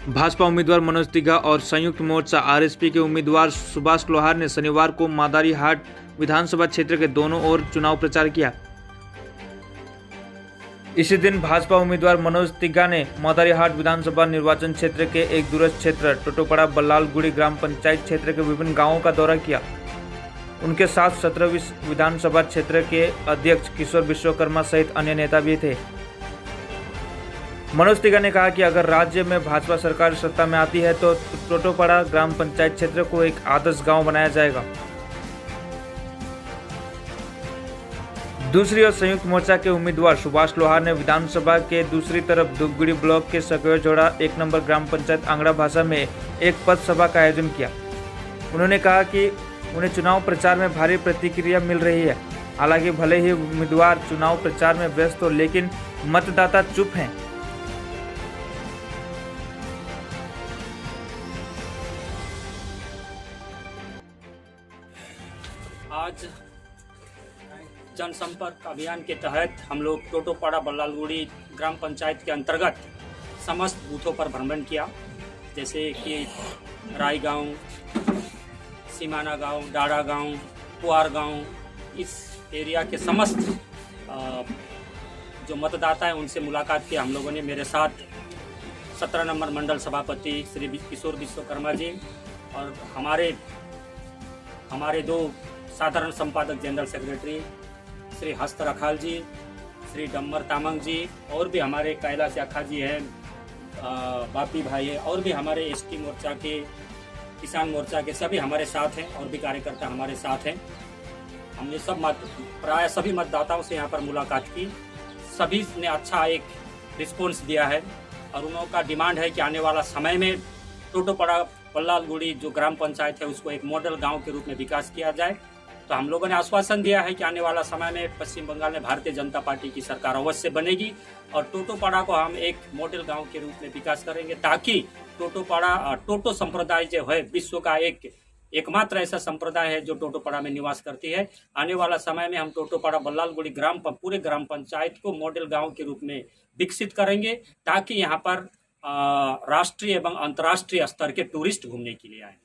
भाजपा उम्मीदवार मनोज तिग्गा और संयुक्त मोर्चा आरएसपी के उम्मीदवार सुभाष लोहार ने शनिवार को मादारीहाट विधानसभा क्षेत्र के दोनों ओर चुनाव प्रचार किया। इसी दिन भाजपा उम्मीदवार मनोज तिग्गा ने मादारीहाट विधानसभा निर्वाचन क्षेत्र के एक दूरस्थ क्षेत्र टोटोपड़ा बल्लालगुड़ी ग्राम पंचायत क्षेत्र के विभिन्न गांवों का दौरा किया। उनके साथ 17वीं विधानसभा क्षेत्र के अध्यक्ष किशोर विश्वकर्मा सहित अन्य नेता भी थे। मनोज तिग्गा ने कहा कि अगर राज्य में भाजपा सरकार सत्ता में आती है तो टोटोपड़ा ग्राम पंचायत क्षेत्र को एक आदर्श गांव बनाया जाएगा। दूसरी ओर संयुक्त मोर्चा के उम्मीदवार सुभाष लोहार ने विधानसभा के दूसरी तरफ धूपगढ़ी ब्लॉक के सकयोजोड़ा 1 नंबर ग्राम पंचायत आंगड़ा भाषा में एक पथ सभा का आयोजन किया। उन्होंने कहा कि उन्हें चुनाव प्रचार में भारी प्रतिक्रिया मिल रही है। हालांकि भले ही उम्मीदवार चुनाव प्रचार में व्यस्त हो, लेकिन मतदाता चुप हैं। आज जनसंपर्क अभियान के तहत हम लोग टोटोपड़ा बल्लालगुड़ी ग्राम पंचायत के अंतर्गत समस्त बूथों पर भ्रमण किया, जैसे कि राई गांव, सीमाना गांव, डाड़ा गांव, पुआर गांव, इस एरिया के समस्त जो मतदाता हैं उनसे मुलाकात की हम लोगों ने। मेरे साथ 17 नंबर मंडल सभापति श्री किशोर विश्वकर्मा जी और हमारे 2 साधारण संपादक जनरल सेक्रेटरी श्री हस्त रखाल जी, श्री डम्बर तामंग जी, और भी हमारे कैलाश याखा जी हैं, बापी भाई है, और भी हमारे एसटी मोर्चा के, किसान मोर्चा के सभी हमारे साथ हैं और भी कार्यकर्ता हमारे साथ हैं। हमने प्राय सभी मतदाताओं से यहाँ पर मुलाकात की। सभी ने अच्छा एक रिस्पॉन्स दिया है और उन लोगों का डिमांड है कि आने वाला समय में टोटोपड़ा बल्लालगुड़ी जो ग्राम पंचायत है उसको एक मॉडल गांव के रूप में विकास किया जाए। तो हम लोगों ने आश्वासन दिया है कि आने वाला समय में पश्चिम बंगाल में भारतीय जनता पार्टी की सरकार अवश्य बनेगी और टोटोपड़ा को हम एक मॉडल गांव के रूप में विकास करेंगे, ताकि टोटो संप्रदाय जो है विश्व का एकमात्र ऐसा संप्रदाय है जो टोटोपड़ा में निवास करती है। आने वाला समय में हम टोटोपड़ा बल्लालगुड़ी पूरे ग्राम पंचायत को मॉडल गांव के रूप में विकसित करेंगे, ताकि यहाँ पर राष्ट्रीय एवं अंतर्राष्ट्रीय स्तर के टूरिस्ट घूमने के लिए आए।